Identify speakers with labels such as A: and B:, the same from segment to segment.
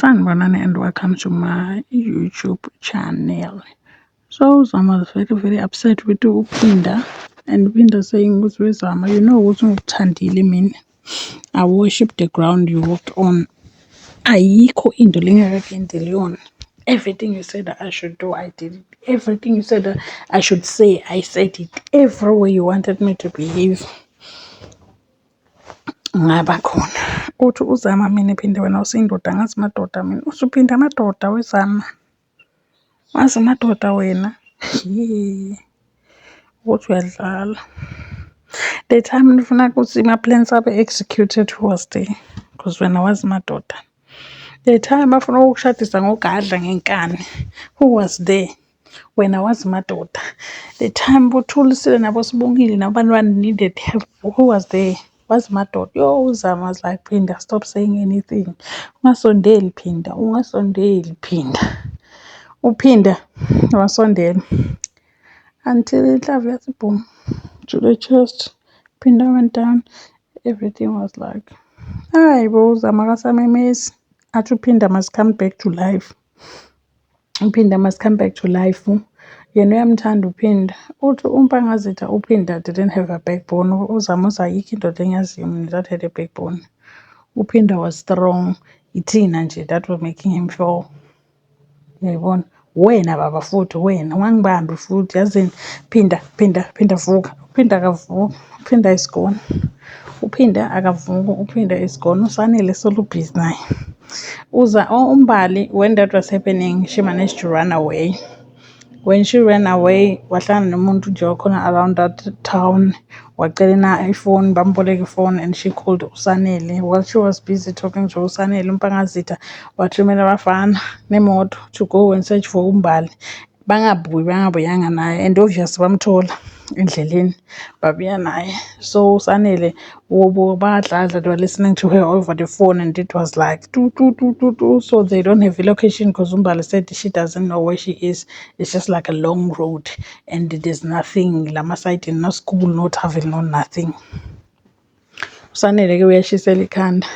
A: Sanibonani and welcome to my YouTube channel. So Zama is very very upset with Upinda and Upinda saying with Zama, you know what ngikuthandile mina. I worship the ground you walked on. Ayikho into lengakakenzeli yona. Everything you said that I should do, I did it. Everything you said that I should say, I said it. Every way you wanted me to behave, ngaba khona. Uthi uzama mina ephinde wena usindoda ngazi madoda mina. Usuphinda amadoda wezama. Wazi madoda wena. Yee. Ukuthi uyadlala. The time nifuna ukuthi ma-plans abe executed who was there? Because wena wazi madoda. The time bafuna ukukushadisa ngogadla ngenkani, who was there? Wena wazi madoda. The time bothulisile nabo Sibongile nabantwana needed help, who was there? Wazi madoda. Yo, Uzama was like, Phinda, stop saying anything. Ungasondeli Phinda, ungasondeli Phinda. Uphinda wasondela until inhlamvu yathi boom to the chest. Phinda went down. Everything was like, hayi bo, Uzama kasamemezi. Athi Uphinda must come back to life. Uphinda must come back to life. Yena uyamthanda Uphinda. Uthi uMpangazitha Uphinda didn't have a backbone. Uzama ayikho indoda engiyaziyo mina that had a backbone. Uphinda was strong. Ithina nje that was making him fall. Uyayibona? Wena baba futhi wena ungangibambi futhi yazini phinda vuka. Uphinda akavuka. Uphinda is gone. Uphinda akavuka. Uphinda is gone. Usanele solo busy naye. Umbali, when that was happening, she managed to run away. When she ran away, wahlangana nomuntu nje wakhona around that town. Wacela ifone, bamboleka ifone, and she called Usanele. While she was busy talking to Usanele, uMpangazitha wathumela abafana nemoto to go and search for Umbali. Bangabuyanga naye, and obviously bamthola endleleni babuya naye. So Usanele badladla, they were listening to her over the phone, and it was like do. So they don't have a location because Umbali said she doesn't know where she is. It's just like a long road and there's nothing lama side, no school, no travel, no nothing. Usanele ke uyashisela ikhanda.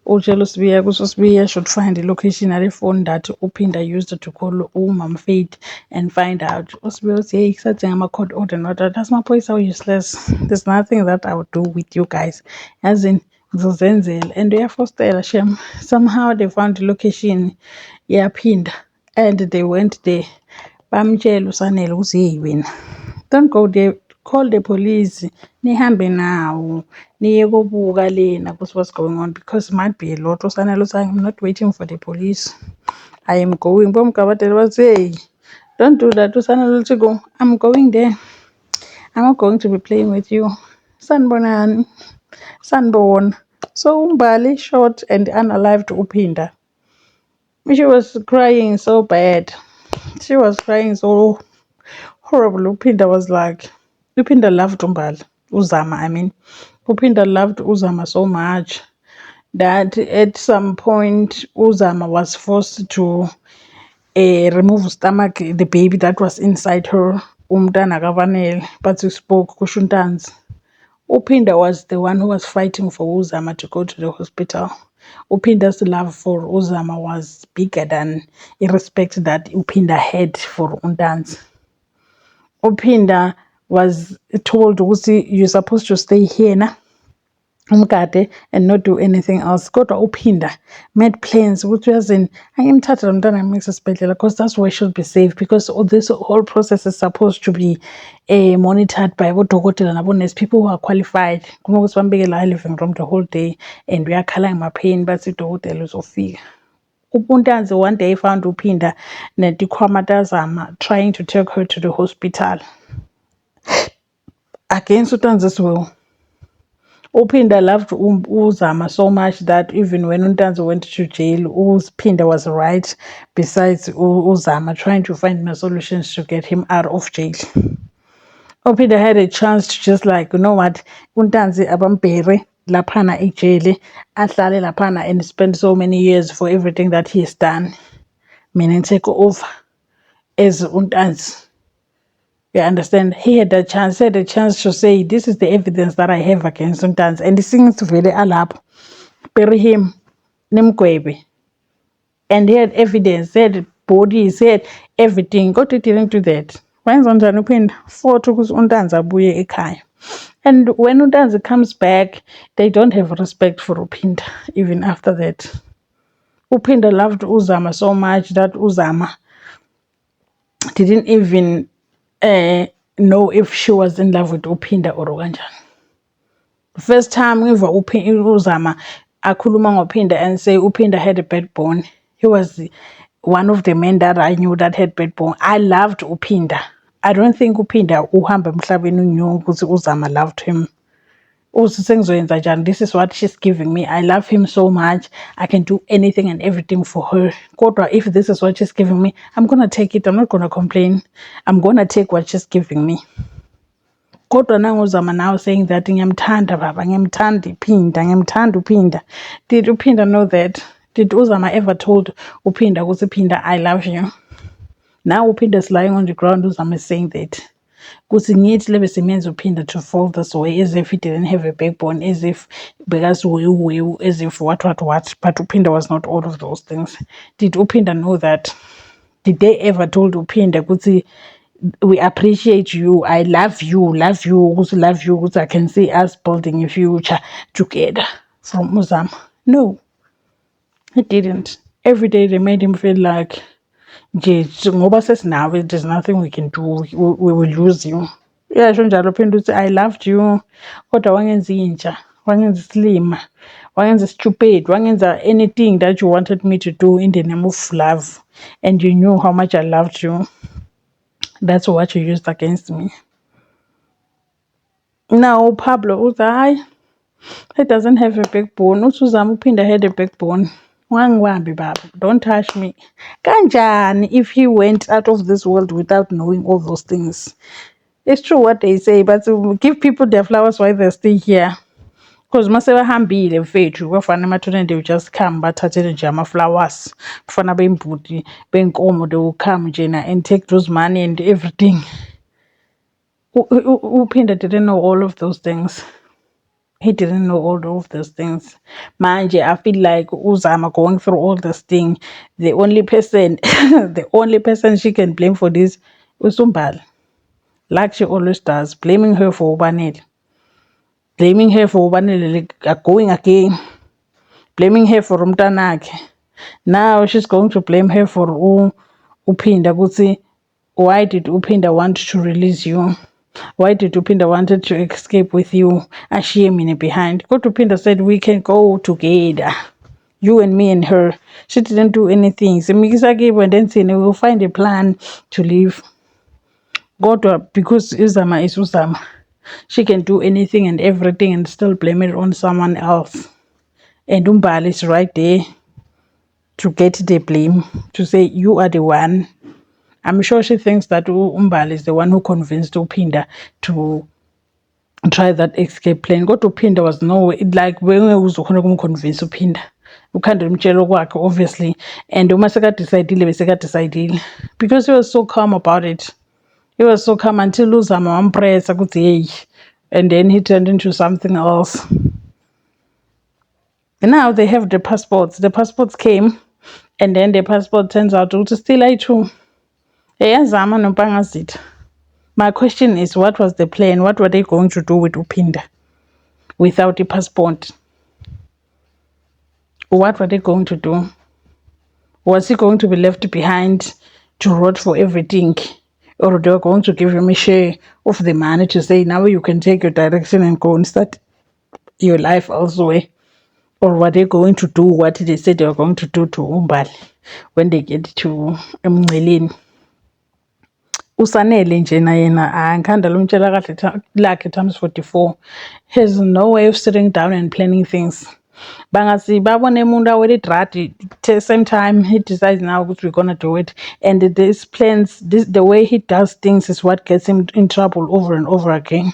A: Utshela uSibiya ukuthi uSibiya should find the location at the phone that Uphinda used to call Mama Faith and find out. uSibiya uthi hey kusathi ngama-court order not that. That's my point, so useless. There's nothing that I would do with you guys. As in ngizozenzela and uyafostela shem. Somehow they found the location yaphinda and they went there. Bamtshela uSanele ukuthi hey wena, don't go there, call the police, nihambe nawo niye kobuka lena ukuthi what's going on, because it might be a lot. Usanele uthi I'm not waiting for the police, I am going. Bomgabadela bathi hey, don't do that. Usanele uthi go, I'm going there, I'm not going to be playing with you. Sanibonani, sanibona. So Umbali shot and unalived Uphinda. She was crying so bad. She was crying so horrible. Uphinda was like, Uphinda loved Umbali. Uzama, I mean. Uphinda loved Uzama so much that at some point Uzama was forced to remove the baby that was inside her. Umntana kavanele, but he spoke kushuntanzi. Uphinda was the one who was fighting for Uzama to go to the hospital. Uphinda's love for Uzama was bigger than the respect that Uphinda had for Untanzi. Uphinda was told, you're supposed to stay here now, umgade, and not do anything else. Kodwa Uphinda made plans ukuthi uyazini angimthatha lo mntwana ngimyise esibhedlela because that's where she'll be safe, because this whole process is supposed to be monitored by bodokotela nabo-nurse, people who are qualified, kunokuthi bambeke la living room the whole day and uyakhala ngemapheni bathi udokotela uzofika. Upuntanzi one day found Uphinda netikhwama tazama trying to take her to the hospital against Utanzi's will. Uphinda loved Uzama so much that even when Untanzi went to jail, Uphinda was right besides Uzama, trying to find my solutions to get him out of jail. Uphinda had a chance to just like, you know what, Untanzi abambere laphana ejele, ahlale laphana and spend so many years for everything that he has done. Mina take over as Untanzi. You understand? He had a chance to say, this is the evidence that I have against Untanzi. And the thing is very alap. Bury him, nimgwebe. and he had evidence, he had bodies, he had everything. God didn't do that. Wenza njani uphinda futhi ukuthi uNtanzi abuye ekhaya. And when uNtanzi comes back, they don't have respect for Uphinda even after that. Uphinda loved Uzama so much that Uzama didn't even know if she was in love with Uphinda or kanjani. First time ngiva Uzama akhuluma ngoPhinda and say Uphinda had a backbone. He was one of the men that I knew that had backbone. I loved Uphinda. I don't think Uphinda uhamba emhlabeni knew ukuthi Uzama loved him. This is what she's giving me. I love him so much. I can do anything and everything for her. Kodwa, if this is what she's giving me, I'm gonna take it. I'm not gonna complain. I'm gonna take what she's giving me. Kodwa nanguzama now saying that ngiyamthanda baba, ngiyamthanda Uphinda. Did Uphinda know that? Did Uzama ever told Uphinda ukuthi Uphinda, I love you? Now Uphinda is lying on the ground. Uzama is saying that. Kuthi ngithi lebe simenza Uphinda to fall this way, as if he didn't have a backbone, as if because as if what. But Uphinda was not all of those things. Did Uphinda know that? Did they ever told Uphinda Kuthi, we appreciate you, I love you, because I can see us building a future together from Uzama? No, it didn't. Every day they made him feel like ngoba sesinawe, there's nothing we can do, we will lose you. Yasho njalo phinda uthi I loved you, kodwa wangenza intsha, wangenza isilima, wangenza stupid, wangenza anything that you wanted me to do in the name of love, and you knew how much I loved you. That's what you used against me. Now Pablo uthi hayi, he doesn't have a backbone. Uthi Uzama Uphinda had a backbone. Wangibambi baba, don't touch me. Kanjani if he went out of this world without knowing all those things? It's true what they say, but to give people their flowers while they're still here. Because masebahambile mfethu kwafana emathuneni, they will just come bathathe nje ama-flowers. Kufana bembuti benkomo, they will come njena and take those money and everything. Uphinda didn't know all of those things. He didn't know all of those things. Manje, I feel like Uzama going through all this thing, the only person the only person she can blame for this was Umbali. Like she always does, blaming her for Ubanele. Blaming her for Ubanele going again. Blaming her for umntanakhe. Now she's going to blame her for Uphinda ukuthi, why did Uphinda want to release you? Why did Uphinda wanted to escape with you? Ashiye mina behind. But Uphinda said we can go together. You and me and her. She didn't do anything. Simikisa kibo and then say we will find a plan to leave. Godwa, because Uzama is Uzama, she can do anything and everything and still blame it on someone else. And Umbali is right there to get the blame, to say you are the one. I'm sure she thinks that Umbali is the one who convinced Uphinda to try that escape plan. Kodwa Uphinda was no way, like when uzokhona kumconvince Uphinda. Ukhanda umtshelo kwakhe obviously, and uma sekadicidile besekadicidile, because he was so calm about it. He was so calm until Uzama wampressa ukuthi hey, and then he turned into something else. And now they have the passports. The passports came, and then the passport turns out to still I2. Eyazama noPangazitha. My question is, what was the plan? What were they going to do with Uphinda without the passport? What were they going to do? Was he going to be left behind to rot for everything? Or they were going to give him a share of the money to say, now you can take your direction and go and start your life elsewhere? Or were they going to do what they said they were going to do to Umbali when they get to Mngceleni? Usanele njena yena angikhanda lo mtshela kahle lakhe times 44. Has no way of sitting down and planning things. Bangasi babone umuntu awele idradi, same time he decides now what we're gonna do it, and these plans, the way he does things is what gets him in trouble over and over again.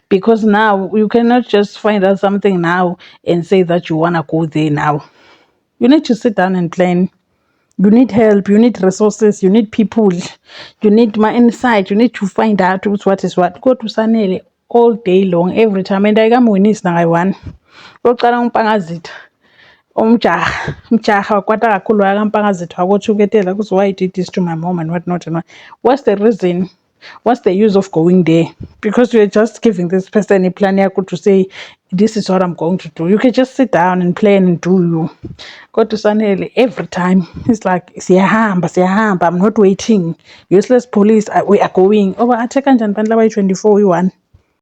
A: Because now you cannot just find out something now and say that you wanna go there now. You need to sit down and plan. You need help, you need resources, you need people, you need my insight, you need to find out what is what. Go to Sanele all day long, every time. And I come with this now I want. Uqala uMpangazitha umjaha wakwata kakhulu akampangazitha wakothuketela kuthi why did this to my mom and whatnot and what. What's the reason? What's the use of going there? Because you're just giving this person a plan to say, this is what I'm going to do. You can just sit down and plan and do you. Go to Sanele every time. It's like, siyahamba, I'm not waiting. Useless police, we are going. Over at 24, you one.